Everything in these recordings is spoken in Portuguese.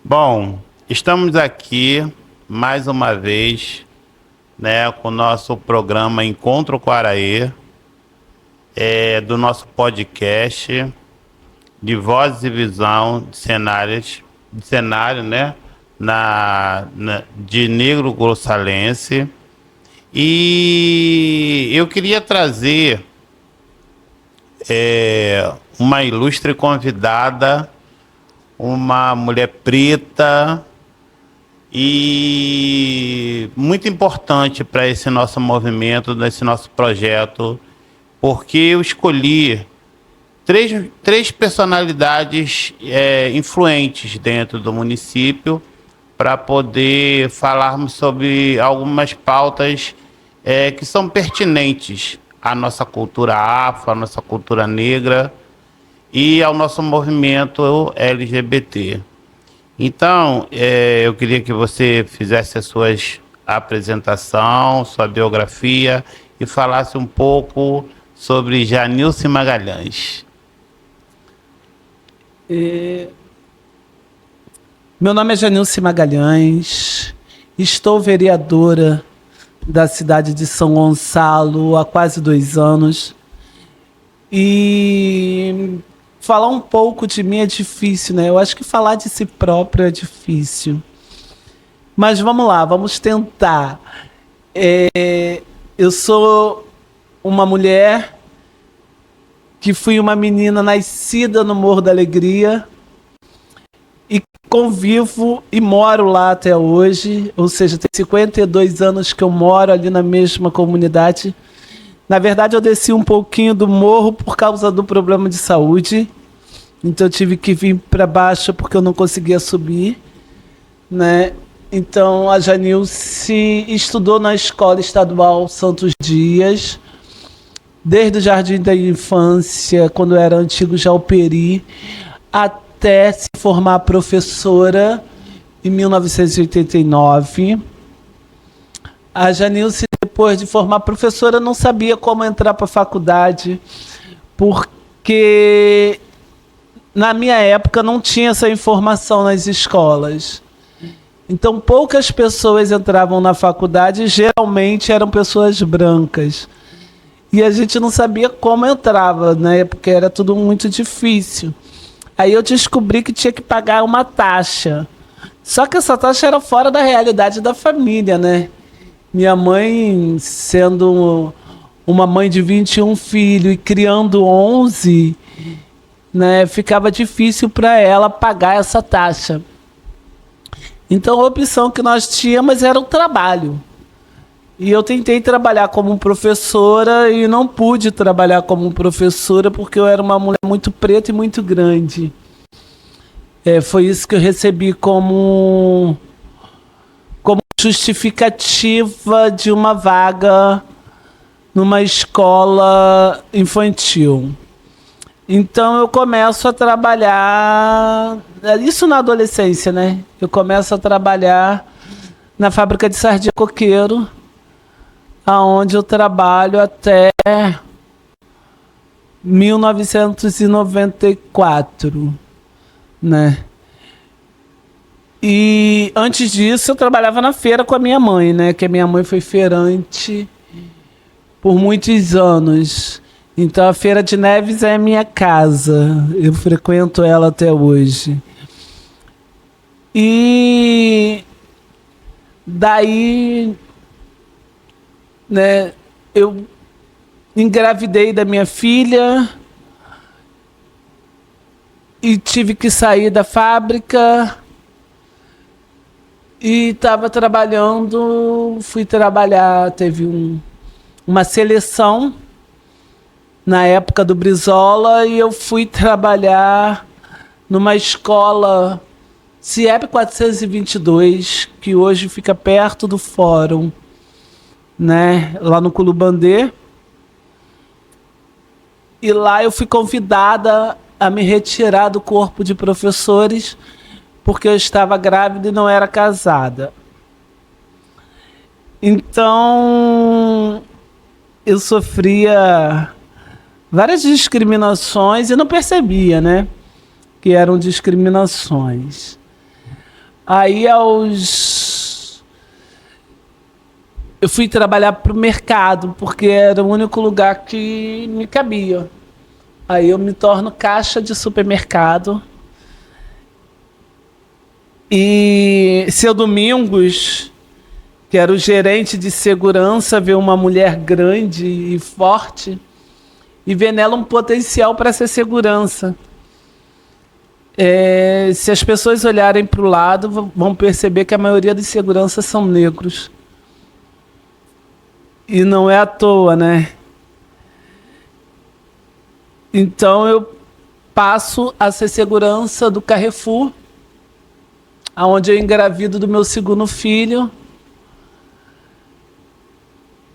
Bom, estamos aqui mais uma vez, né, com o nosso programa Encontro com Araê, do nosso podcast de Vozes e Visão de cenário, né, de Negro Grossalense. E eu queria trazer uma ilustre convidada, uma mulher preta e muito importante para esse nosso movimento, nesse nosso projeto, porque eu escolhi três personalidades influentes dentro do município para poder falarmos sobre algumas pautas que são pertinentes à nossa cultura afro, à nossa cultura negra e ao nosso movimento LGBT. Então, eu queria que você fizesse a sua apresentação, sua biografia e falasse um pouco sobre Janilce Magalhães. Meu nome é Janilce Magalhães, estou vereadora da cidade de São Gonçalo há quase 2 anos e falar um pouco de mim é difícil, né? Eu acho que falar de si próprio é difícil. Mas vamos lá, vamos tentar. Eu sou uma mulher que fui uma menina nascida no Morro da Alegria e convivo e moro lá até hoje, ou seja, tem 52 anos que eu moro ali na mesma comunidade. Na verdade, eu desci um pouquinho do morro por causa do problema de saúde, então eu tive que vir para baixo porque eu não conseguia subir, né? Então a Janilce estudou na Escola Estadual Santos Dias, desde o Jardim da Infância, quando era antigo Jalperi, até se formar professora em 1989. A Janilce, depois de formar professora, não sabia como entrar para a faculdade, porque na minha época não tinha essa informação nas escolas. Então poucas pessoas entravam na faculdade, geralmente eram pessoas brancas. E a gente não sabia como entrava, né? Porque era tudo muito difícil. Aí eu descobri que tinha que pagar uma taxa. Só que essa taxa era fora da realidade da família, né? Minha mãe, sendo uma mãe de 21 filhos e criando 11, né, ficava difícil para ela pagar essa taxa. Então a opção que nós tínhamos era o trabalho. E eu tentei trabalhar como professora e não pude trabalhar como professora porque eu era uma mulher muito preta e muito grande. Foi isso que eu recebi como justificativa de uma vaga numa escola infantil. Então eu começo a trabalhar, isso na adolescência, né? Eu começo a trabalhar na fábrica de sardinha coqueiro, aonde eu trabalho até 1994, né? E antes disso eu trabalhava na feira com a minha mãe, né? Que a minha mãe foi feirante por muitos anos. Então a Feira de Neves é a minha casa. Eu frequento ela até hoje. E daí, né, eu engravidei da minha filha e tive que sair da fábrica e estava trabalhando, fui trabalhar, teve uma seleção na época do Brizola e eu fui trabalhar numa escola CIEP 422, que hoje fica perto do fórum, né, lá no Culubandê. E lá eu fui convidada a me retirar do corpo de professores porque eu estava grávida e não era casada. Então eu sofria várias discriminações e não percebia, né, que eram discriminações. Aí eu fui trabalhar para o mercado, porque era o único lugar que me cabia. Aí eu me torno caixa de supermercado. E seu Domingos, que era o gerente de segurança, vê uma mulher grande e forte e vê nela um potencial para ser segurança. Se as pessoas olharem para o lado, vão perceber que a maioria dos seguranças são negros. E não é à toa, né? Então eu passo a ser segurança do Carrefour, onde eu engravido do meu segundo filho,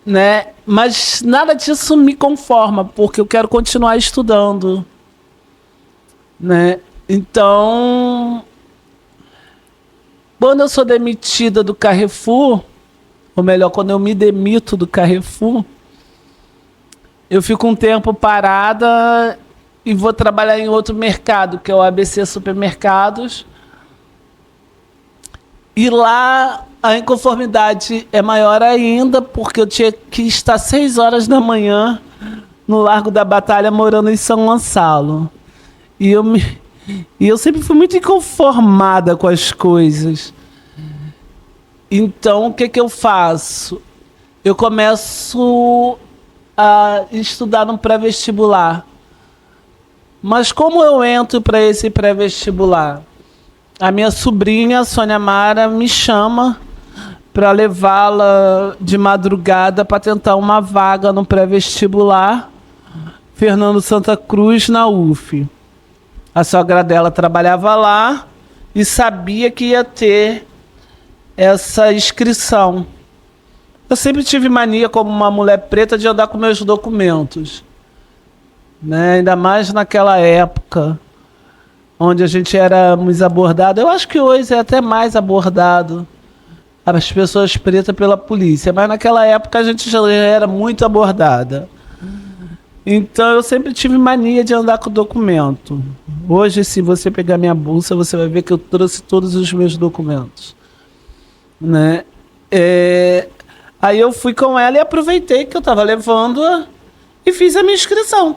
né? Mas nada disso me conforma, porque eu quero continuar estudando, né? Então, quando eu sou demitida do Carrefour, ou melhor, quando eu me demito do Carrefour, eu fico um tempo parada e vou trabalhar em outro mercado, que é o ABC Supermercados. E lá a inconformidade é maior ainda, porque eu tinha que estar 6 horas da manhã no Largo da Batalha, morando em São Gonçalo. E eu sempre fui muito inconformada com as coisas. Então, o que eu faço? Eu começo a estudar no pré-vestibular. Mas como eu entro para esse pré-vestibular? A minha sobrinha, Sônia Mara, me chama para levá-la de madrugada para tentar uma vaga no pré-vestibular Fernando Santa Cruz, na UF. A sogra dela trabalhava lá e sabia que ia ter essa inscrição. Eu sempre tive mania, como uma mulher preta, de andar com meus documentos, né? Ainda mais naquela época, onde a gente era muito abordado. Eu acho que hoje é até mais abordado as pessoas pretas pela polícia, mas naquela época a gente já era muito abordada. Então eu sempre tive mania de andar com documento. Hoje, se você pegar minha bolsa, você vai ver que eu trouxe todos os meus documentos, né? Aí eu fui com ela e aproveitei que eu estava levando-a e fiz a minha inscrição.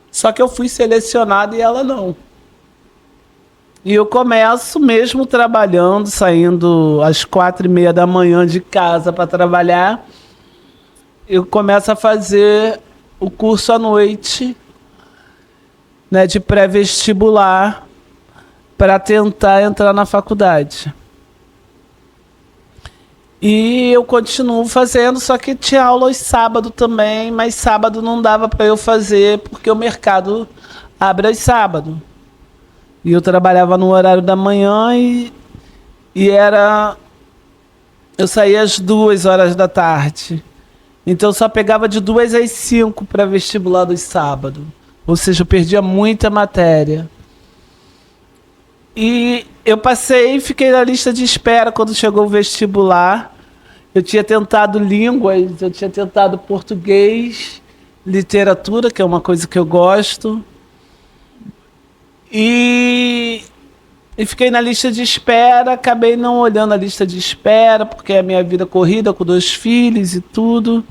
Só que eu fui selecionado e ela não. E eu começo mesmo trabalhando, saindo às 4h30 da manhã de casa para trabalhar. Eu começo a fazer o curso à noite, né, de pré-vestibular, para tentar entrar na faculdade. E eu continuo fazendo, só que tinha aula aos sábados também, mas sábado não dava para eu fazer, porque o mercado abre aos sábados. E eu trabalhava no horário da manhã e eu saía às 2h da tarde. Então eu só pegava de 2 às 5 para vestibular dos sábados. Ou seja, eu perdia muita matéria. E eu passei e fiquei na lista de espera quando chegou o vestibular. Eu tinha tentado línguas, eu tinha tentado português, literatura, que é uma coisa que eu gosto. E fiquei na lista de espera, acabei não olhando a lista de espera, porque é a minha vida corrida com 2 filhos e tudo.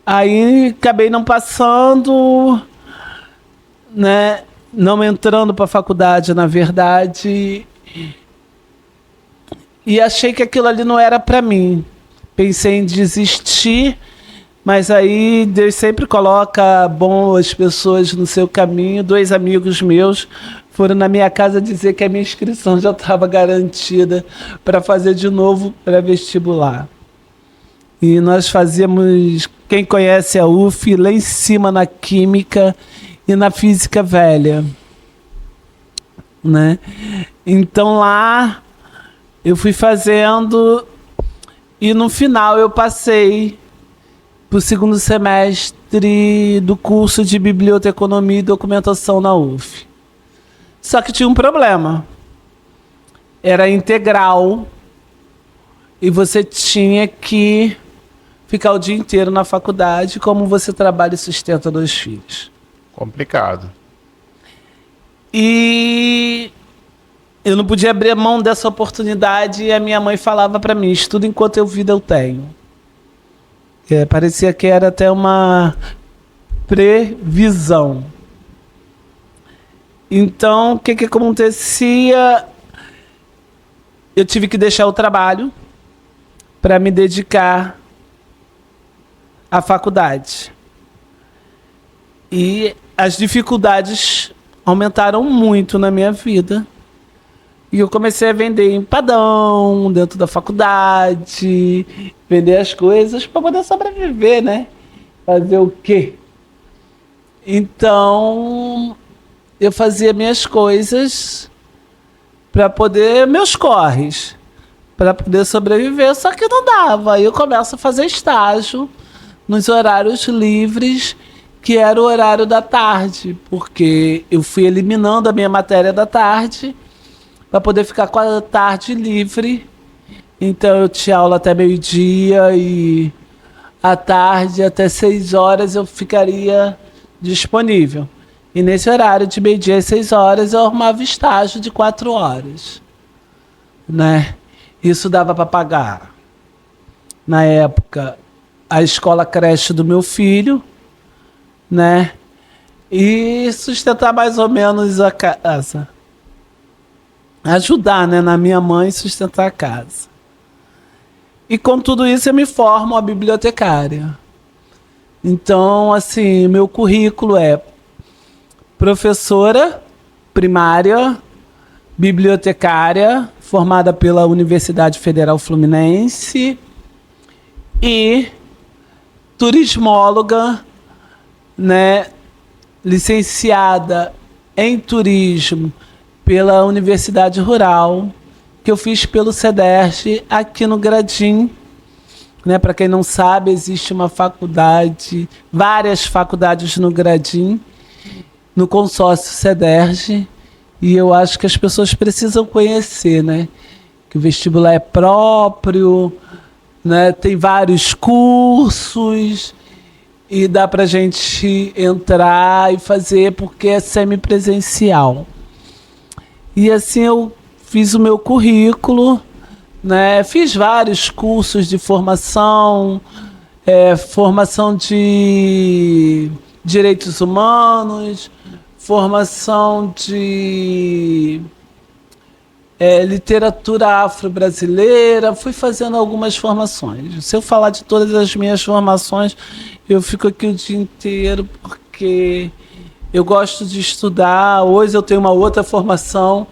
Aí acabei não passando, né? Não entrando para a faculdade, na verdade. E achei que aquilo ali não era para mim. Pensei em desistir, mas aí Deus sempre coloca boas pessoas no seu caminho. 2 amigos meus foram na minha casa dizer que a minha inscrição já estava garantida para fazer de novo pré-vestibular. E nós fazíamos, quem conhece a UF, lá em cima na Química e na Física Velha, né? Então lá eu fui fazendo e no final eu passei para o 2º semestre do curso de Biblioteconomia e Documentação na UF. Só que tinha um problema. Era integral e você tinha que ficar o dia inteiro na faculdade, como você trabalha e sustenta 2 filhos. Complicado. E eu não podia abrir mão dessa oportunidade e a minha mãe falava para mim, estuda enquanto eu vida eu tenho. Parecia que era até uma previsão. Então, o que acontecia? Eu tive que deixar o trabalho para me dedicar à faculdade. E as dificuldades aumentaram muito na minha vida. E eu comecei a vender empadão dentro da faculdade, vender as coisas para poder sobreviver, né? Fazer o quê? Então, eu fazia minhas coisas para poder, meus corres, para poder sobreviver, só que não dava. Aí eu começo a fazer estágio nos horários livres, que era o horário da tarde, porque eu fui eliminando a minha matéria da tarde para poder ficar com a tarde livre. Então eu tinha aula até meio-dia e à tarde até 6 horas eu ficaria disponível. E nesse horário de meio-dia às 6 horas eu arrumava estágio de 4 horas, né? Isso dava para pagar, na época, a escola creche do meu filho, né? E sustentar mais ou menos a casa. Ajudar, né, na minha mãe, sustentar a casa. E com tudo isso eu me formo a bibliotecária. Então, assim, meu currículo é professora primária, bibliotecária, formada pela Universidade Federal Fluminense e turismóloga, né, licenciada em turismo pela Universidade Rural, que eu fiz pelo CEDERJ aqui no Gradim, né? Para quem não sabe, existe uma faculdade, várias faculdades no Gradim, no consórcio CEDERJ, e eu acho que as pessoas precisam conhecer, né? Que o vestibular é próprio, né? Tem vários cursos e dá para a gente entrar e fazer porque é semipresencial. E assim eu fiz o meu currículo, né? Fiz vários cursos de formação, formação de direitos humanos, formação de literatura afro-brasileira, fui fazendo algumas formações. Se eu falar de todas as minhas formações, eu fico aqui o dia inteiro, porque eu gosto de estudar. Hoje eu tenho uma outra formação,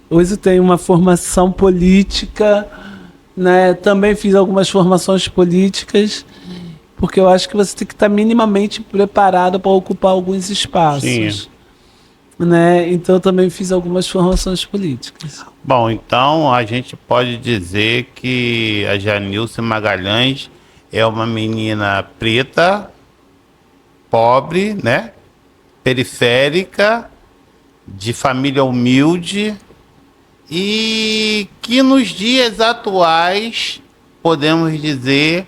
hoje eu tenho uma formação política, né? Também fiz algumas formações políticas, porque eu acho que você tem que estar minimamente preparado para ocupar alguns espaços. Sim. Né? Então eu também fiz algumas formações políticas. Bom, então a gente pode dizer que a Janilce Magalhães é uma menina preta, pobre, né? Periférica, de família humilde e que nos dias atuais podemos dizer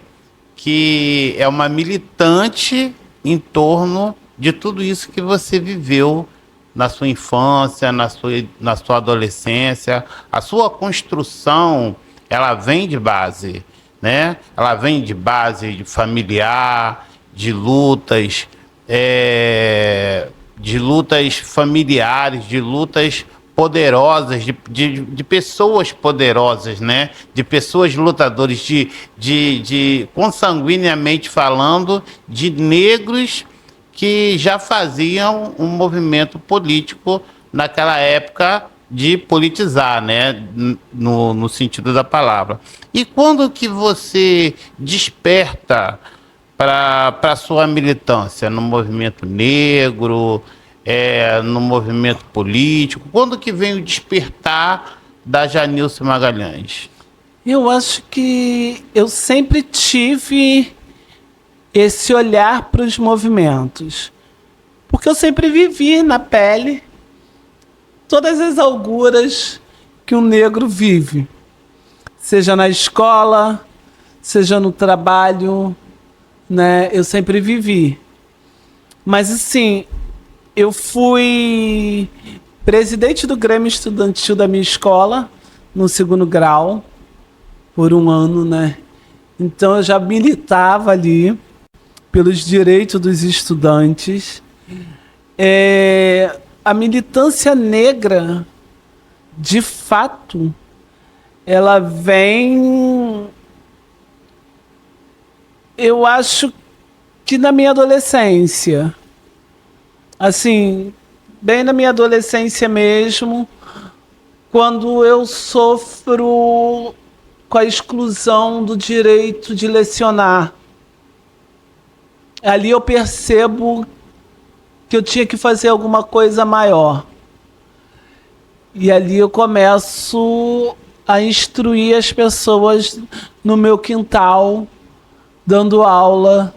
que é uma militante em torno de tudo isso que você viveu na sua infância, na sua adolescência. A sua construção, ela vem de base, né? Ela vem de base familiar, de lutas familiares, de lutas poderosas, de pessoas poderosas, né? De pessoas lutadoras, consanguineamente falando, de negros que já faziam um movimento político naquela época de politizar, né? No sentido da palavra. E quando que você desperta para a sua militância no movimento negro, no movimento político? Quando que vem o despertar da Janilce Magalhães? Eu acho que eu sempre tive esse olhar para os movimentos, porque eu sempre vivi na pele todas as auguras que um negro vive, seja na escola, seja no trabalho, né? Eu sempre vivi. Mas assim, eu fui presidente do Grêmio Estudantil da minha escola, no 2º grau, por um ano, né? Então eu já militava ali pelos direitos dos estudantes. A militância negra, de fato, ela vem, eu acho que na minha adolescência, assim, bem na minha adolescência mesmo, quando eu sofro com a exclusão do direito de lecionar. Ali eu percebo que eu tinha que fazer alguma coisa maior. E ali eu começo a instruir as pessoas no meu quintal, dando aula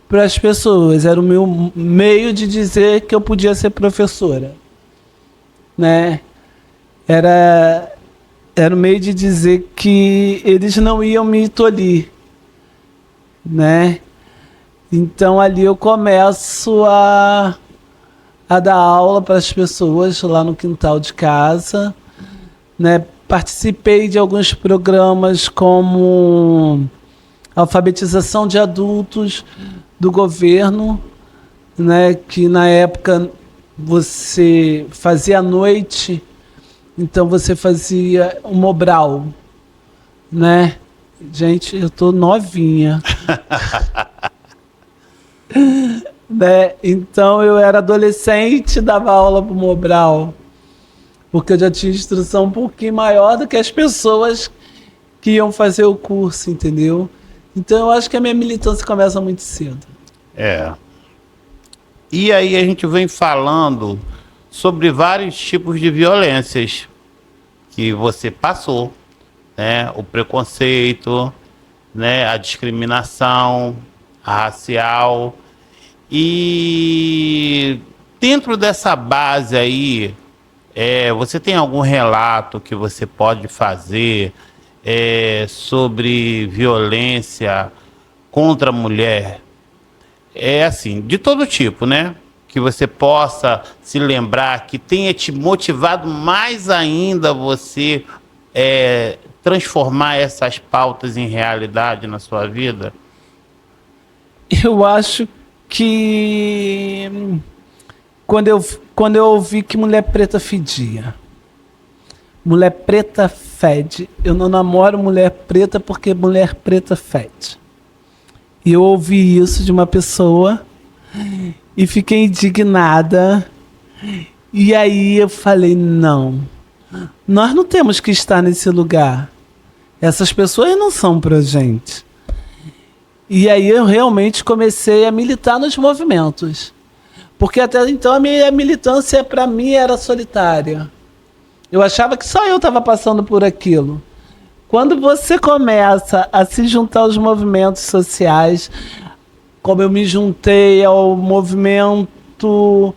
para as pessoas. Era o meu meio de dizer que eu podia ser professora, né? Era o meio de dizer que eles não iam me tolir, né? Então ali eu começo a dar aula para as pessoas lá no quintal de casa, né? Participei de alguns programas como alfabetização de adultos do governo, né? Que na época você fazia à noite, então você fazia o Mobral, né? Gente, eu tô novinha. Né? Então eu era adolescente, dava aula pro Mobral, porque eu já tinha instrução um pouquinho maior do que as pessoas que iam fazer o curso, entendeu? Então eu acho que a minha militância começa muito cedo. E aí a gente vem falando sobre vários tipos de violências que você passou, né? O preconceito, né? A discriminação, a racial. E dentro dessa base aí, você tem algum relato que você pode fazer sobre violência contra a mulher? Assim, de todo tipo, né? Que você possa se lembrar, que tenha te motivado mais ainda você transformar essas pautas em realidade na sua vida? Eu acho que quando eu ouvi que mulher preta fedia. Mulher preta fede. Eu não namoro mulher preta porque mulher preta fede. E eu ouvi isso de uma pessoa e fiquei indignada. E aí eu falei, não, nós não temos que estar nesse lugar. Essas pessoas não são pra gente. E aí eu realmente comecei a militar nos movimentos. Porque até então a minha militância para mim era solitária. Eu achava que só eu estava passando por aquilo. Quando você começa a se juntar aos movimentos sociais, como eu me juntei ao movimento,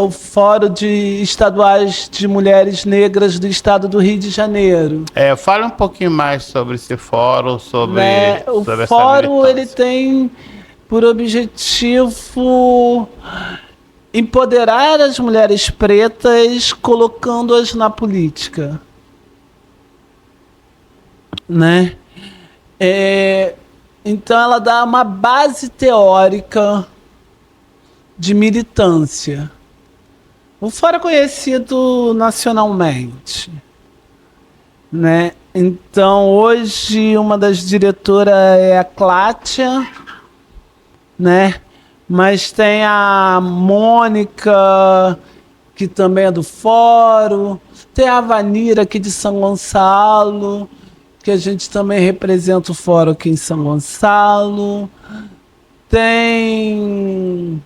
o Fórum de Estaduais de Mulheres Negras do Estado do Rio de Janeiro. Fala um pouquinho mais sobre esse fórum, sobre O essa fórum militância. ele tem por objetivo empoderar as mulheres pretas, colocando-as na política, né? Então ela dá uma base teórica de militância. O fórum é conhecido nacionalmente, né? Então hoje uma das diretoras é a Clátia, né? Mas tem a Mônica, que também é do fórum, tem a Vanira aqui de São Gonçalo, que a gente também representa o fórum aqui em São Gonçalo. Tem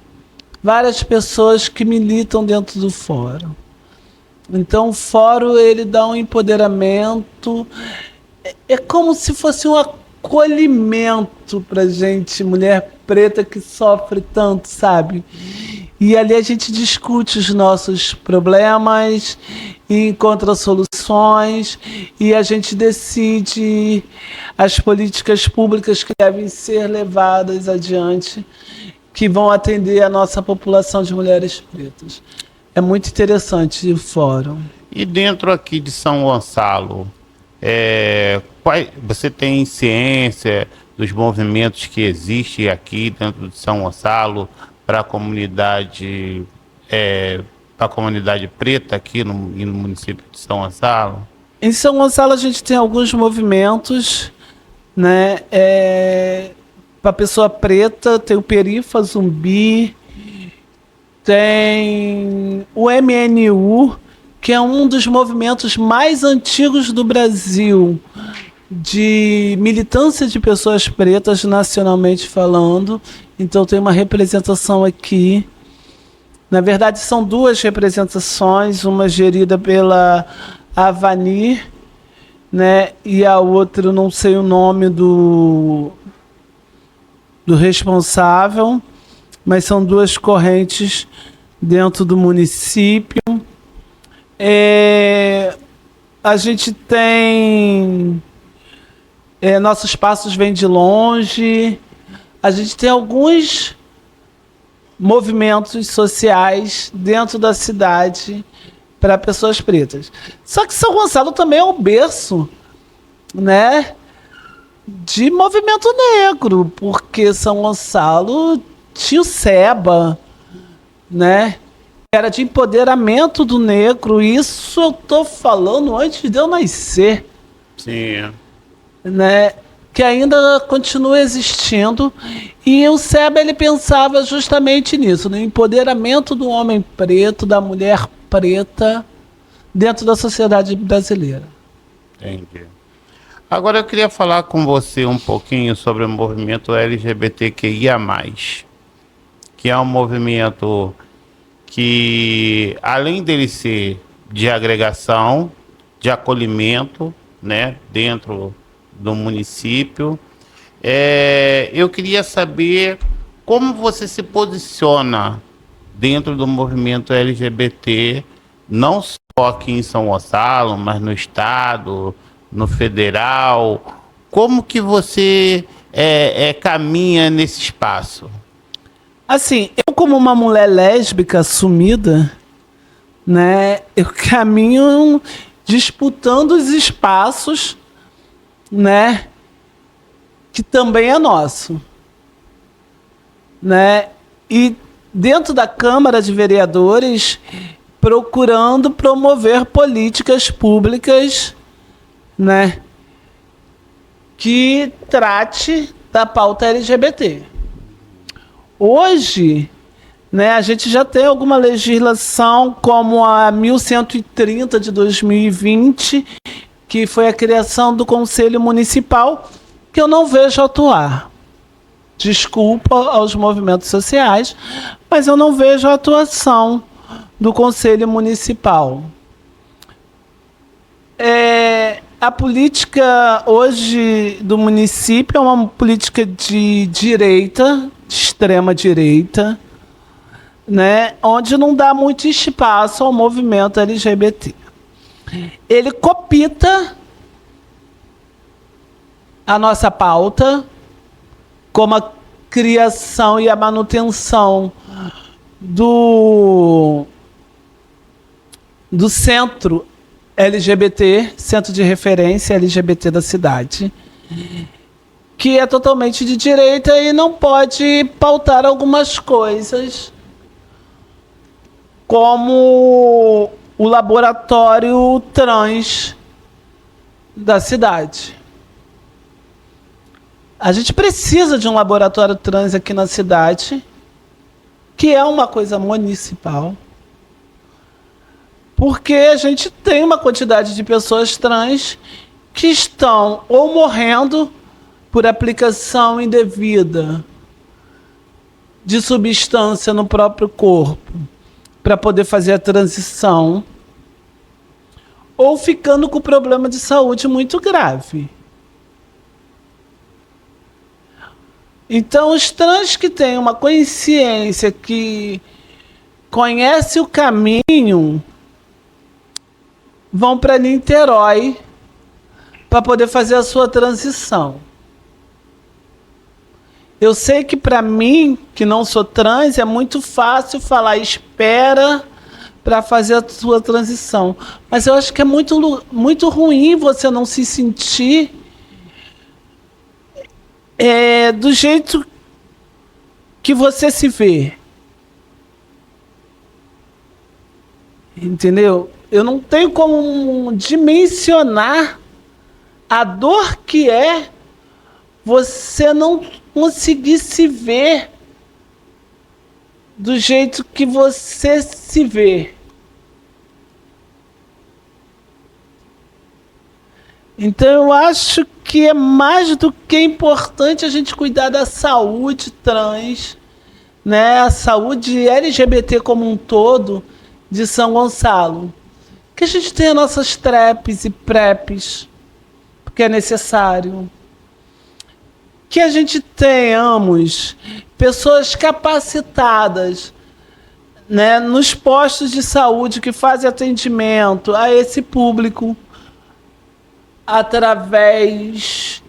várias pessoas que militam dentro do fórum. Então o fórum ele dá um empoderamento, é como se fosse um acolhimento pra gente, mulher preta que sofre tanto, sabe? E ali a gente discute os nossos problemas, e encontra soluções, e a gente decide as políticas públicas que devem ser levadas adiante, que vão atender a nossa população de mulheres pretas. É muito interessante o fórum. E dentro aqui de São Gonçalo, você tem ciência dos movimentos que existem aqui dentro de São Gonçalo para a comunidade preta aqui no município de São Gonçalo? Em São Gonçalo a gente tem alguns movimentos, né? Para pessoa preta tem o Perifa Zumbi, tem o MNU, que é um dos movimentos mais antigos do Brasil, de militância de pessoas pretas, nacionalmente falando. Então tem uma representação aqui. Na verdade, são duas representações, uma gerida pela Avani, né? E a outra, não sei o nome do responsável, mas são duas correntes dentro do município. A gente tem Nossos Passos Vêm de Longe. A gente tem alguns movimentos sociais dentro da cidade para pessoas pretas. Só que São Gonçalo também é o berço, né, de movimento negro, porque São Gonçalo tinha o SEBA, né? Era de empoderamento do negro. Isso eu tô falando antes de eu nascer. Sim. Né? Que ainda continua existindo. E o SEBA, ele pensava justamente nisso, no empoderamento do homem preto, da mulher preta, dentro da sociedade brasileira. Entendi. Agora eu queria falar com você um pouquinho sobre o movimento LGBTQIA+, que é um movimento que, além dele ser de agregação, de acolhimento, né, dentro do município, eu queria saber como você se posiciona dentro do movimento LGBT, não só aqui em São Gonçalo, mas no estado, no federal. Como que você caminha nesse espaço? Assim, eu como uma mulher lésbica assumida, né, eu caminho disputando os espaços, né, que também é nosso, né, e dentro da Câmara de Vereadores procurando promover políticas públicas, né, que trate da pauta LGBT. Hoje, né, a gente já tem alguma legislação, como a 1130 de 2020, que foi a criação do Conselho Municipal, que eu não vejo atuar. Desculpa aos movimentos sociais, mas eu não vejo a atuação do Conselho Municipal. A política hoje do município é uma política de direita, de extrema direita, né, onde não dá muito espaço ao movimento LGBT. Ele copita a nossa pauta, como a criação e a manutenção do centro LGBT, centro de referência LGBT da cidade, que é totalmente de direita e não pode pautar algumas coisas, como o laboratório trans da cidade. A gente precisa de um laboratório trans aqui na cidade, que é uma coisa municipal, porque a gente tem uma quantidade de pessoas trans que estão ou morrendo por aplicação indevida de substância no próprio corpo para poder fazer a transição, ou ficando com problema de saúde muito grave. Então, os trans que têm uma consciência, que conhece o caminho, vão para Niterói para poder fazer a sua transição. Eu sei que para mim, que não sou trans, é muito fácil falar espera para fazer a sua transição. Mas eu acho que é muito ruim você não se sentir do jeito que você se vê. Entendeu? Eu não tenho como dimensionar a dor que é você não conseguir se ver do jeito que você se vê. Então eu acho que é mais do que importante a gente cuidar da saúde trans, né? A saúde LGBT como um todo de São Gonçalo. Que a gente tenha nossas TREPs e PrEPs, porque é necessário. Que a gente tenhamos pessoas capacitadas, né, nos postos de saúde que fazem atendimento a esse público através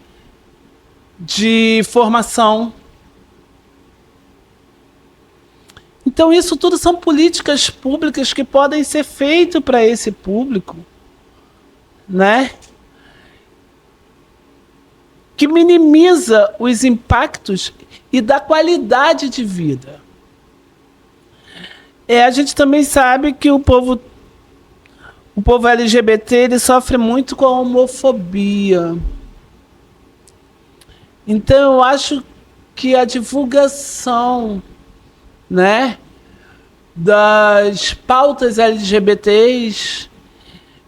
de formação. Então, isso tudo são políticas públicas que podem ser feitas para esse público, né? Que minimiza os impactos e dá qualidade de vida. A gente também sabe que o povo LGBT ele sofre muito com a homofobia. Então eu acho que a divulgação, né, das pautas LGBTs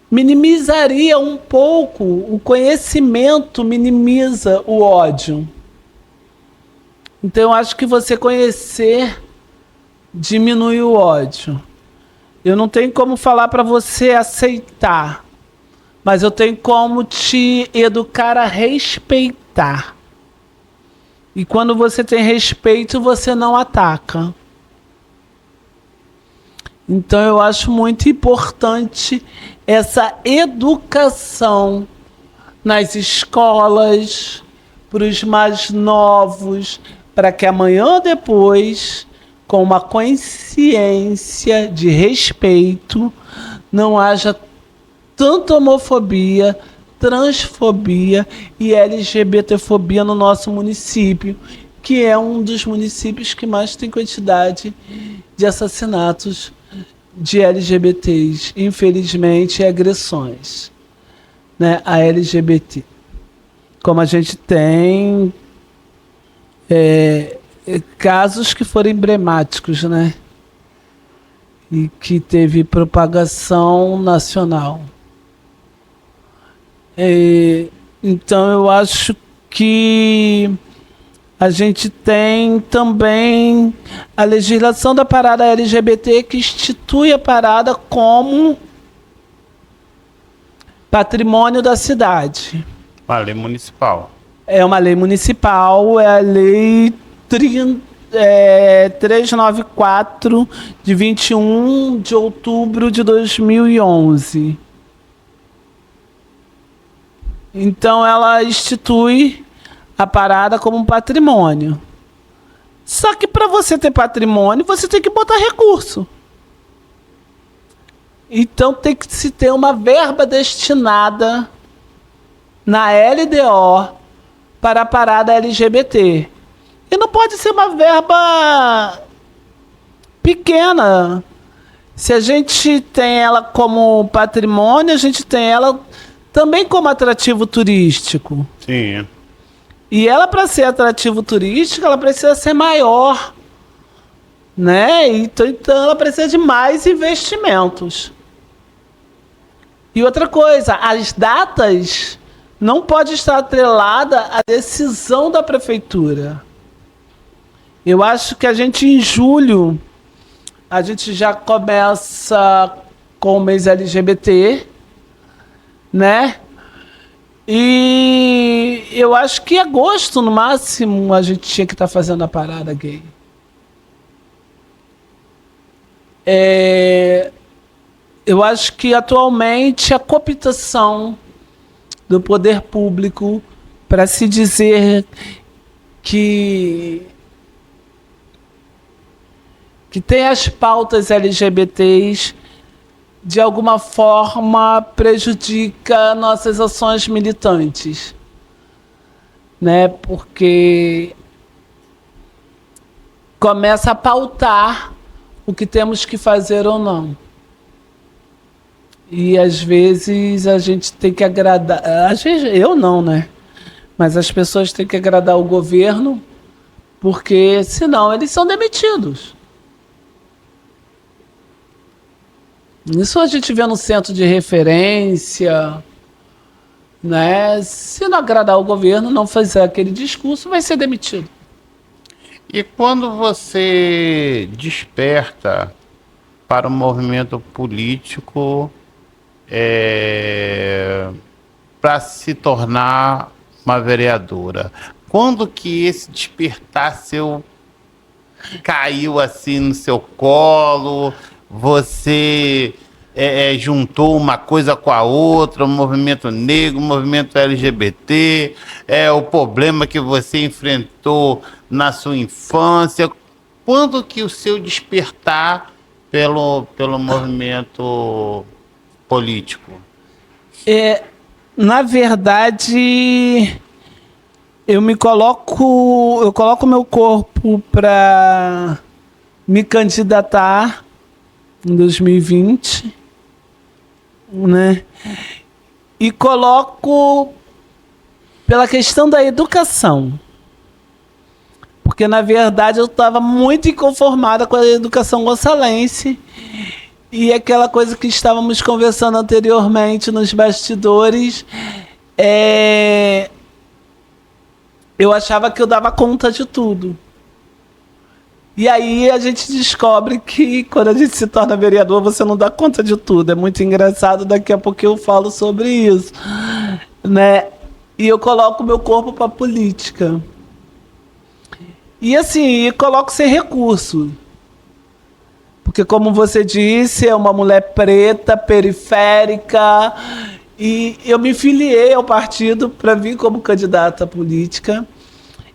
minimizaria um pouco o conhecimento, minimiza o ódio. Então eu acho que você conhecer diminui o ódio. Eu não tenho como falar para você aceitar, mas eu tenho como te educar a respeitar. E quando você tem respeito, você não ataca. Então eu acho muito importante essa educação nas escolas, para os mais novos, para que amanhã ou depois, com uma consciência de respeito, não haja tanta homofobia, transfobia e LGBTfobia no nosso município, que é um dos municípios que mais tem quantidade de assassinatos de LGBTs, infelizmente, e agressões, né, a LGBT. Como a gente tem casos que foram emblemáticos, né, e que teve propagação nacional. Então eu acho que a gente tem também a legislação da parada LGBT que institui a parada como patrimônio da cidade. Uma lei municipal. É uma lei municipal, é a lei 394 de 21 de outubro de 2011. Então ela institui a parada como um patrimônio. Só que para você ter patrimônio, você tem que botar recurso. Então tem que se ter uma verba destinada na LDO para a parada LGBT. E não pode ser uma verba pequena. Se a gente tem ela como patrimônio, a gente tem ela também como atrativo turístico. Sim. E ela, para ser atrativo turístico, ela precisa ser maior, né? Então ela precisa de mais investimentos. E outra coisa, as datas não podem estar atreladas à decisão da prefeitura. Eu acho que a gente, em julho, a gente já começa com o mês LGBT, né? E eu acho que em agosto, no máximo, a gente tinha que estar fazendo a parada gay. Eu acho que atualmente a cooptação do poder público para se dizer que tem as pautas LGBTs de alguma forma prejudica nossas ações militantes, né? Porque começa a pautar o que temos que fazer ou não. E às vezes a gente tem que agradar, às vezes eu não, né? Mas as pessoas têm que agradar o governo, porque senão eles são demitidos. Isso a gente vê no centro de referência, né? Se não agradar o governo, não fazer aquele discurso, vai ser demitido. E quando você desperta para o movimento político, para se tornar uma vereadora, quando que esse despertar seu caiu assim no seu colo? Você juntou uma coisa com a outra, o movimento negro, o movimento LGBT, o problema que você enfrentou na sua infância. Quando que o seu despertar pelo movimento político? Na verdade, eu coloco meu corpo para me candidatar em 2020, né? E coloco pela questão da educação. Porque, na verdade, eu estava muito inconformada com a educação gonçalense. E aquela coisa que estávamos conversando anteriormente nos bastidores, eu achava que eu dava conta de tudo. E aí a gente descobre que quando a gente se torna vereador, você não dá conta de tudo. É muito engraçado, daqui a pouco eu falo sobre isso, né? E eu coloco meu corpo para política. E assim, eu coloco sem recurso. Porque, como você disse, é uma mulher preta, periférica, e eu me filiei ao partido para vir como candidata política.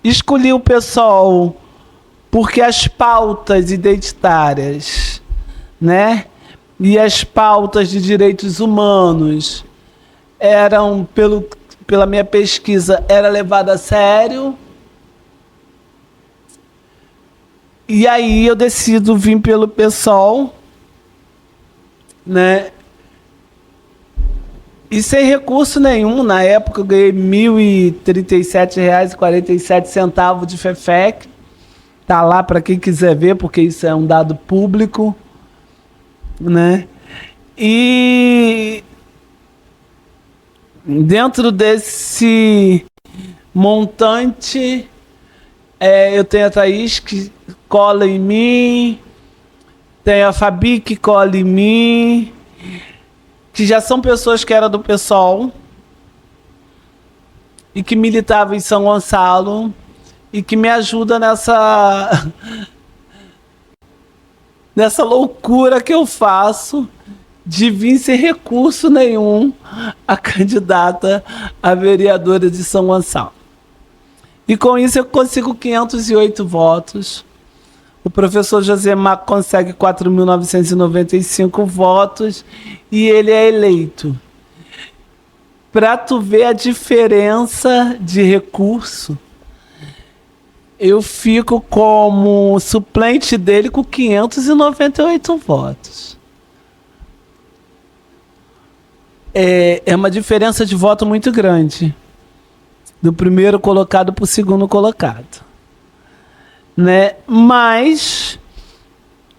Escolhi o PSOL porque as pautas identitárias, né, e as pautas de direitos humanos eram, pela minha pesquisa, era levada a sério. E aí eu decido vir pelo PSOL, né? E sem recurso nenhum. Na época eu ganhei R$ 1.037,47 de FEFEC. Tá lá para quem quiser ver, porque isso é um dado público, né? E dentro desse montante, eu tenho a Thaís que cola em mim, tenho a Fabi que cola em mim, que já são pessoas que eram do PSOL e que militavam em São Gonçalo e que me ajuda nessa loucura que eu faço de vir sem recurso nenhum a candidata a vereadora de São Gonçalo. E com isso eu consigo 508 votos. O professor Josemar consegue 4.995 votos e ele é eleito. Para tu ver a diferença de recurso, eu fico como suplente dele com 598 votos. É uma diferença de voto muito grande. Do primeiro colocado para o segundo colocado, né? Mas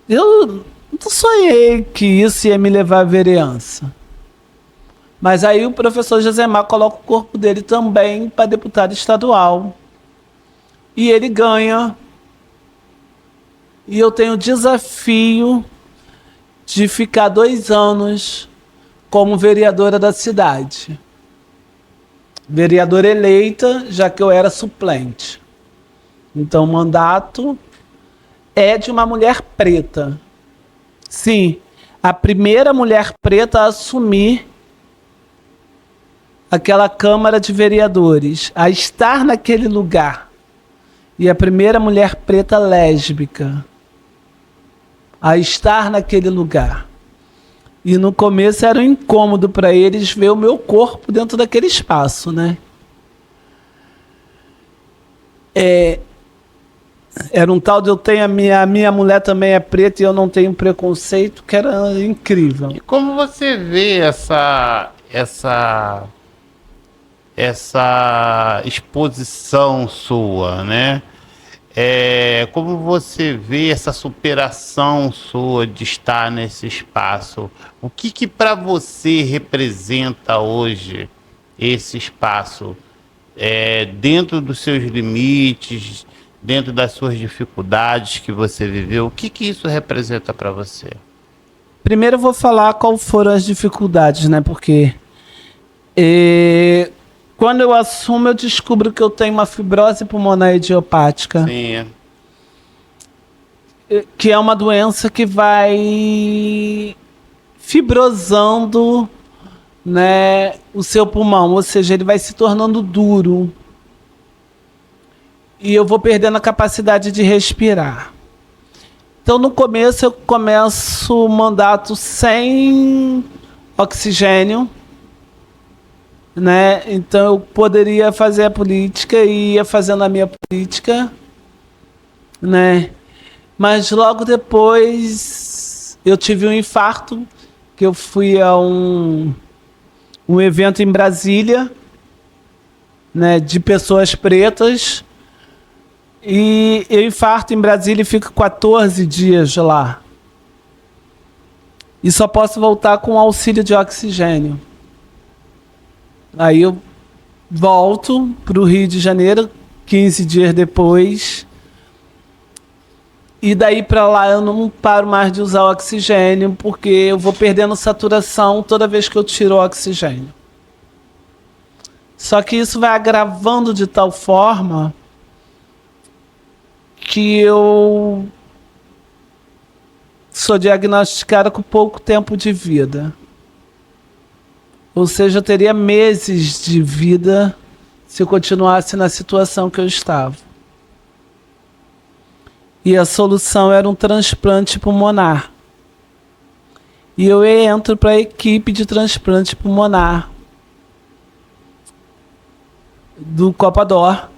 eu não sonhei que isso ia me levar à vereança. Mas aí o professor Josemar coloca o corpo dele também para deputado estadual. E ele ganha. E eu tenho o desafio de ficar 2 anos como vereadora da cidade. Vereadora eleita, já que eu era suplente. Então o mandato é de uma mulher preta. Sim, a primeira mulher preta a assumir aquela Câmara de Vereadores, a estar naquele lugar. E a primeira mulher preta lésbica a estar naquele lugar. E no começo era um incômodo para eles ver o meu corpo dentro daquele espaço, né? Era um tal de eu tenho a minha mulher também é preta e eu não tenho preconceito, que era incrível. E como você vê essa exposição sua, né? Como você vê essa superação sua de estar nesse espaço? O que para você representa hoje esse espaço? Dentro dos seus limites, dentro das suas dificuldades que você viveu, o que isso representa para você? Primeiro eu vou falar qual foram as dificuldades, né? Porque quando eu assumo, eu descubro que eu tenho uma fibrose pulmonar idiopática. Sim. Que é uma doença que vai fibrosando, né, o seu pulmão, ou seja, ele vai se tornando duro. E eu vou perdendo a capacidade de respirar. Então, no começo, eu começo o mandato sem oxigênio, né? Então, eu poderia fazer a política e ia fazendo a minha política, né? Mas logo depois eu tive um infarto, que eu fui a um evento em Brasília, né, de pessoas pretas, e eu infarto em Brasília e fico 14 dias lá. E só posso voltar com auxílio de oxigênio. Aí eu volto para o Rio de Janeiro, 15 dias depois. E daí para lá eu não paro mais de usar oxigênio, porque eu vou perdendo saturação toda vez que eu tiro o oxigênio. Só que isso vai agravando de tal forma que eu sou diagnosticada com pouco tempo de vida. Ou seja, eu teria meses de vida se eu continuasse na situação que eu estava. E a solução era um transplante pulmonar. E eu entro para a equipe de transplante pulmonar do Copador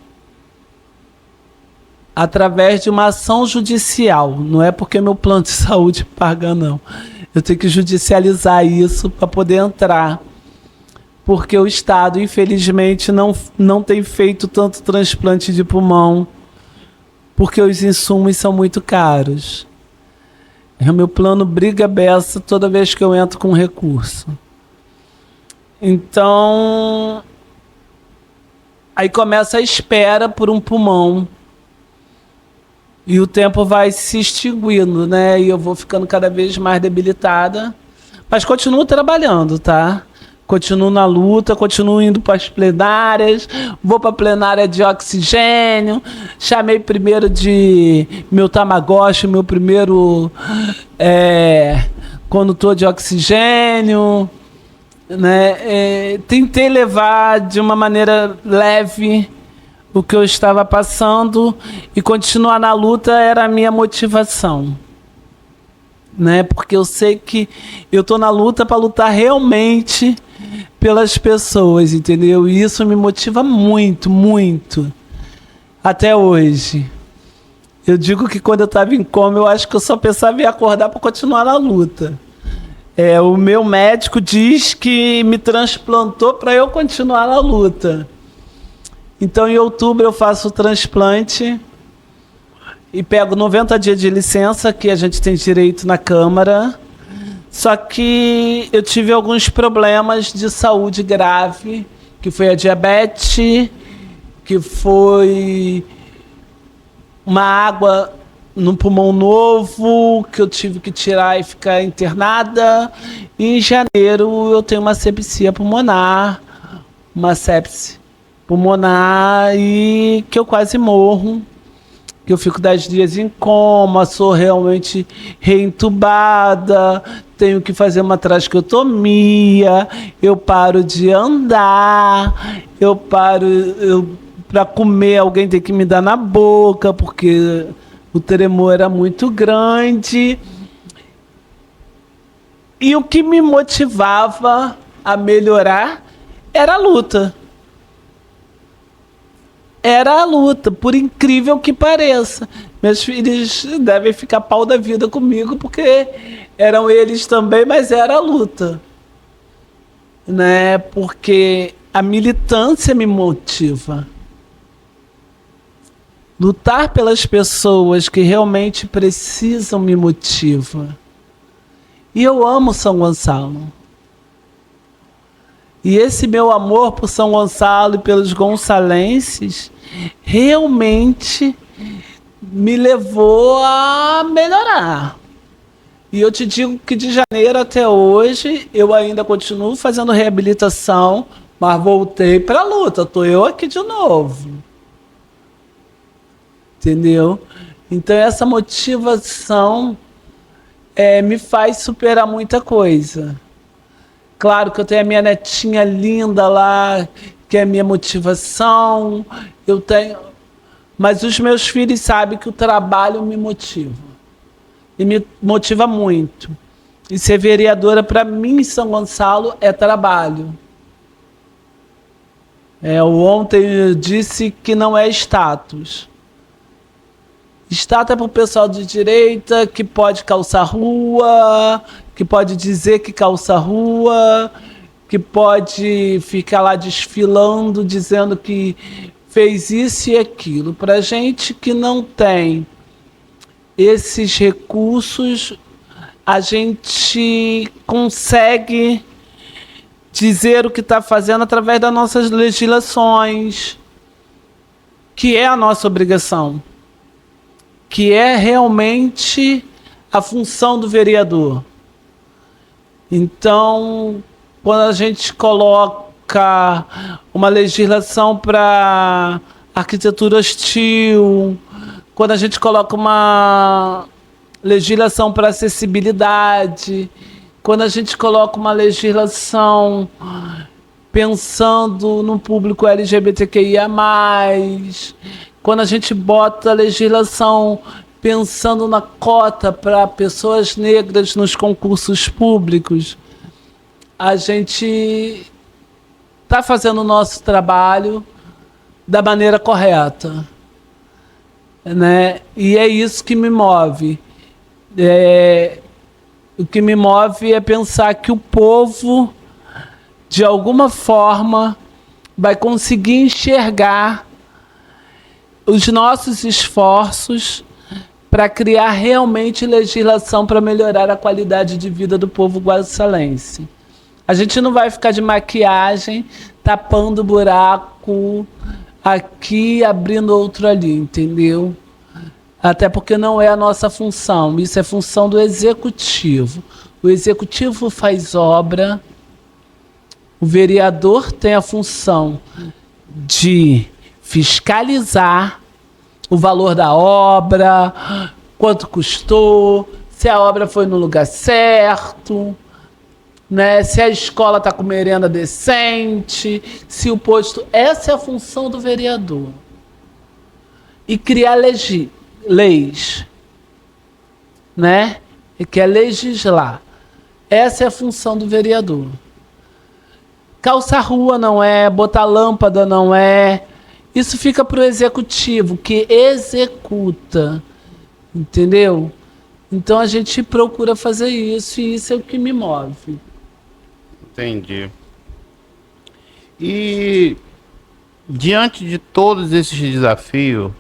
através de uma ação judicial. Não é porque meu plano de saúde paga, não. Eu tenho que judicializar isso para poder entrar. Porque o Estado, infelizmente, não tem feito tanto transplante de pulmão, porque os insumos são muito caros. O meu plano briga beça toda vez que eu entro com recurso. Então, aí começa a espera por um pulmão. E o tempo vai se extinguindo, né? E eu vou ficando cada vez mais debilitada. Mas continuo trabalhando, tá? Continuo na luta, continuo indo para as plenárias, vou para a plenária de oxigênio, chamei primeiro de meu Tamagotchi, meu primeiro condutor de oxigênio, né? Tentei levar de uma maneira leve o que eu estava passando e continuar na luta era a minha motivação. Né? Porque eu sei que eu estou na luta para lutar realmente pelas pessoas, entendeu? E isso me motiva muito, muito. Até hoje. Eu digo que quando eu estava em coma, eu acho que eu só pensava em acordar para continuar na luta. O meu médico diz que me transplantou para eu continuar na luta. Então, em outubro, eu faço o transplante e pego 90 dias de licença, que a gente tem direito na Câmara. Só que eu tive alguns problemas de saúde grave, que foi a diabetes, que foi uma água no pulmão novo, que eu tive que tirar e ficar internada. E em janeiro eu tenho uma sepsia pulmonar, uma sepse pulmonar, e que eu quase morro. Que eu fico 10 dias em coma, sou realmente reentubada, tenho que fazer uma traqueotomia, eu paro de andar, para comer alguém tem que me dar na boca, porque o tremor era muito grande. E o que me motivava a melhorar era a luta. Era a luta, por incrível que pareça. Meus filhos devem ficar pau da vida comigo, porque eram eles também, mas era a luta. Né? Porque a militância me motiva. Lutar pelas pessoas que realmente precisam me motiva. E eu amo São Gonçalo. E esse meu amor por São Gonçalo e pelos gonçalenses realmente me levou a melhorar. E eu te digo que de janeiro até hoje eu ainda continuo fazendo reabilitação, mas voltei para a luta. Estou eu aqui de novo. Entendeu? Então essa motivação me faz superar muita coisa. Claro que eu tenho a minha netinha linda lá, que é a minha motivação. Eu tenho, mas os meus filhos sabem que o trabalho me motiva. E me motiva muito. E ser vereadora, para mim, em São Gonçalo, é trabalho. Ontem eu disse que não é status. Status é para o pessoal de direita que pode calçar rua, que pode dizer que calça rua, que pode ficar lá desfilando, dizendo que fez isso e aquilo. Para gente que não tem esses recursos, a gente consegue dizer o que está fazendo através das nossas legislações, que é a nossa obrigação, que é realmente a função do vereador. Então, quando a gente coloca uma legislação para arquitetura hostil, quando a gente coloca uma legislação para acessibilidade, quando a gente coloca uma legislação pensando no público LGBTQIA+, quando a gente bota a legislação pensando na cota para pessoas negras nos concursos públicos, a gente está fazendo o nosso trabalho da maneira correta. Né? E é isso que me move. O que me move é pensar que o povo, de alguma forma, vai conseguir enxergar os nossos esforços para criar realmente legislação para melhorar a qualidade de vida do povo guaçalense. A gente não vai ficar de maquiagem, tapando buraco aqui, abrindo outro ali, entendeu? Até porque não é a nossa função, isso é função do executivo. O executivo faz obra, o vereador tem a função de fiscalizar o valor da obra, quanto custou, se a obra foi no lugar certo, né? Se a escola está com merenda decente, se o posto... Essa é a função do vereador. E criar leis, né? E quer legislar. Essa é a função do vereador. Calçar rua não é, botar lâmpada não é. Isso fica para o executivo, que executa. Entendeu? Então a gente procura fazer isso e isso é o que me move. Entendi. E diante de todos esses desafios,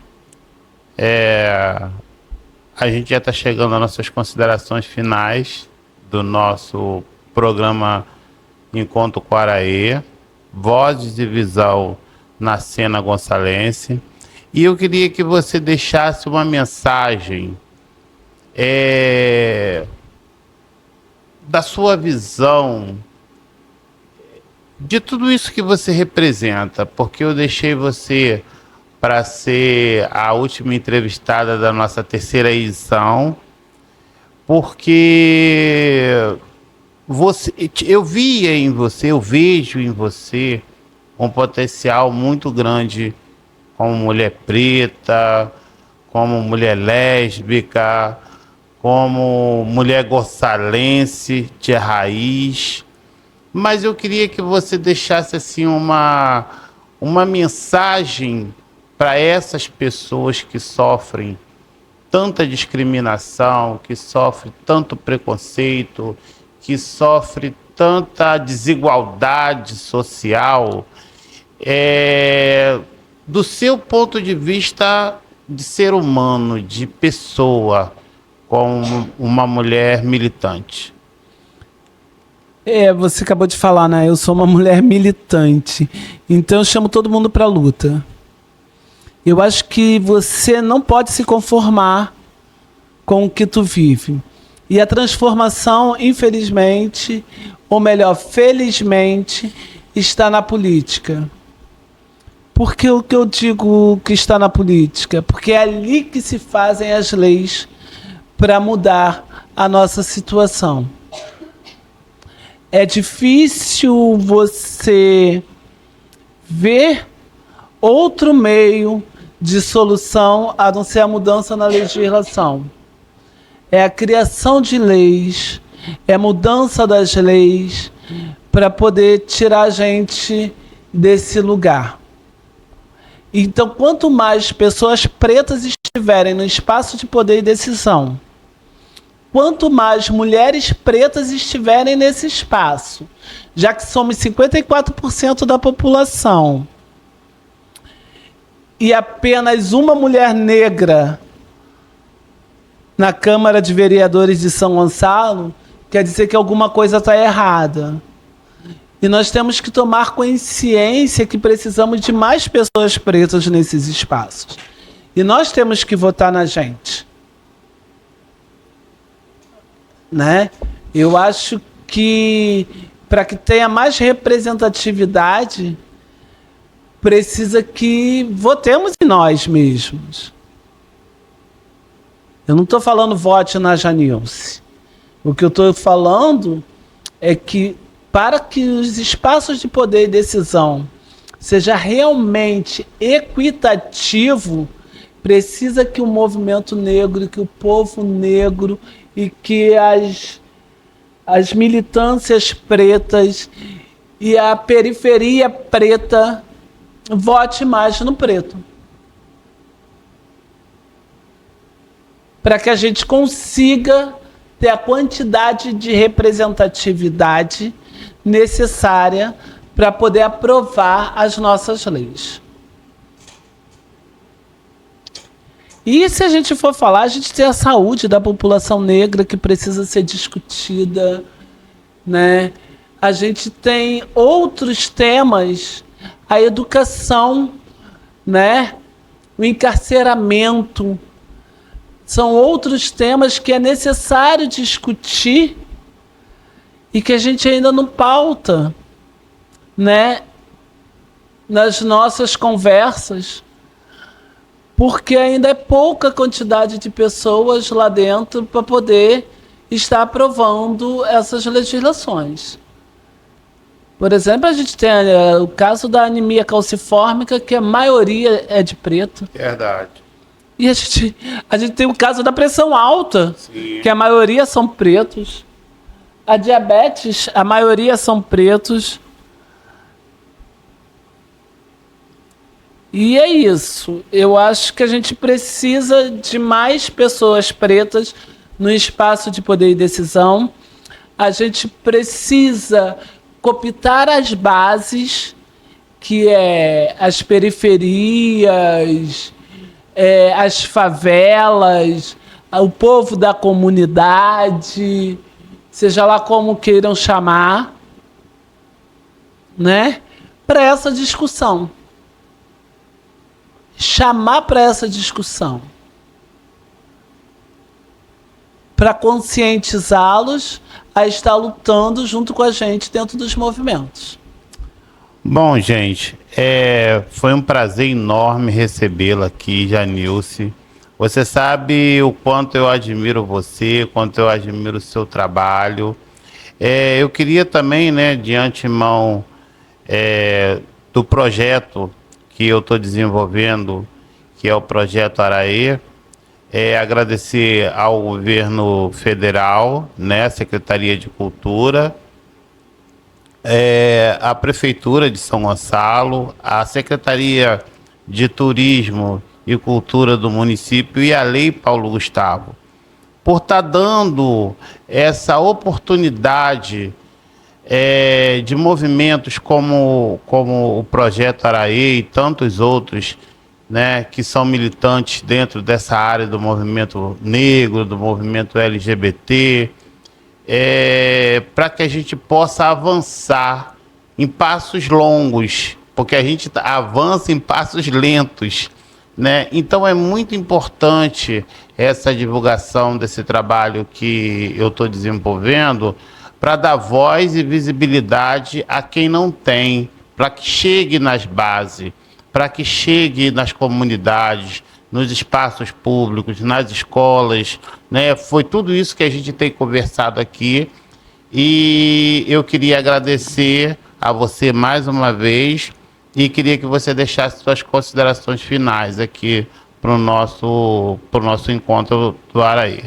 a gente já está chegando às nossas considerações finais do nosso programa Encontro Quaraê, Vozes e Visão na Cena Gonçalense. E eu queria que você deixasse uma mensagem da sua visão de tudo isso que você representa, porque eu deixei você para ser a última entrevistada da nossa terceira edição, porque eu vejo em você um potencial muito grande como mulher preta, como mulher lésbica, como mulher gonçalense de raiz, mas eu queria que você deixasse assim uma mensagem para essas pessoas que sofrem tanta discriminação, que sofrem tanto preconceito, que sofrem tanta desigualdade social, do seu ponto de vista de ser humano, de pessoa, como uma mulher militante. Você acabou de falar, né? Eu sou uma mulher militante. Então eu chamo todo mundo para a luta. Eu acho que você não pode se conformar com o que tu vive. E a transformação, infelizmente, ou melhor, felizmente, está na política. Por que o que eu digo que está na política? Porque é ali que se fazem as leis para mudar a nossa situação. É difícil você ver outro meio de solução a não ser a mudança na legislação. É a criação de leis, é a mudança das leis para poder tirar a gente desse lugar. Então, quanto mais pessoas pretas estiverem no espaço de poder e decisão, quanto mais mulheres pretas estiverem nesse espaço, já que somos 54% da população, e apenas uma mulher negra na Câmara de Vereadores de São Gonçalo, quer dizer que alguma coisa está errada. E nós temos que tomar consciência que precisamos de mais pessoas pretas nesses espaços. E nós temos que votar na gente. Né? Eu acho que para que tenha mais representatividade, precisa que votemos em nós mesmos. Eu não estou falando vote na Janilce. O que eu estou falando é que para que os espaços de poder e decisão seja realmente equitativo, precisa que o movimento negro, que o povo negro e que as militâncias pretas e a periferia preta vote mais no preto. Para que a gente consiga ter a quantidade de representatividade necessária para poder aprovar as nossas leis. E se a gente for falar, a gente tem a saúde da população negra que precisa ser discutida, né? A gente tem outros temas, a educação, né? O encarceramento. São outros temas que é necessário discutir e que a gente ainda não pauta, né? Nas nossas conversas, porque ainda é pouca quantidade de pessoas lá dentro para poder estar aprovando essas legislações. Por exemplo, a gente tem o caso da anemia calcifórmica, que a maioria é de preto. Verdade. E a gente tem o caso da pressão alta, sim, que a maioria são pretos. A diabetes, a maioria são pretos. E é isso. Eu acho que a gente precisa de mais pessoas pretas no espaço de poder e decisão. A gente precisa cooptar as bases, que é as periferias, as favelas, o povo da comunidade, seja lá como queiram chamar, né? Para essa discussão. Chamar para essa discussão. Para conscientizá-los a estar lutando junto com a gente dentro dos movimentos. Bom, gente, foi um prazer enorme recebê-la aqui, Janilce. Você sabe o quanto eu admiro você, o quanto eu admiro o seu trabalho. Eu queria também, né, de antemão, do projeto que eu estou desenvolvendo, que é o Projeto Araê, Agradecer ao governo federal, né, Secretaria de Cultura, a Prefeitura de São Gonçalo, a Secretaria de Turismo e Cultura do município e a Lei Paulo Gustavo, por estar dando essa oportunidade de movimentos como o Projeto Araê e tantos outros, né, que são militantes dentro dessa área do movimento negro, do movimento LGBT, para que a gente possa avançar em passos longos, porque a gente avança em passos lentos, né? Então é muito importante essa divulgação desse trabalho que eu estou desenvolvendo para dar voz e visibilidade a quem não tem, para que chegue nas bases, para que chegue nas comunidades, nos espaços públicos, nas escolas, né? Foi tudo isso que a gente tem conversado aqui e eu queria agradecer a você mais uma vez e queria que você deixasse suas considerações finais aqui para o nosso encontro do Araê.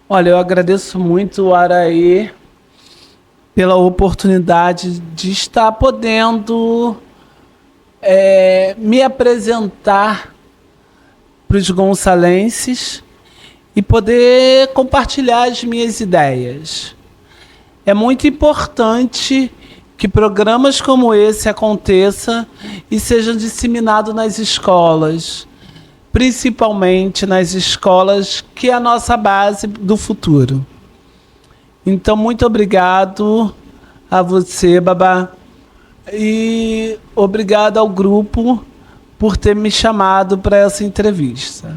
Olha, eu agradeço muito o Araê pela oportunidade de estar podendo me apresentar para os gonçalenses e poder compartilhar as minhas ideias. É muito importante que programas como esse aconteçam e sejam disseminados nas escolas, principalmente nas escolas que é a nossa base do futuro. Então, muito obrigado a você, Babá, e obrigado ao grupo por ter me chamado para essa entrevista.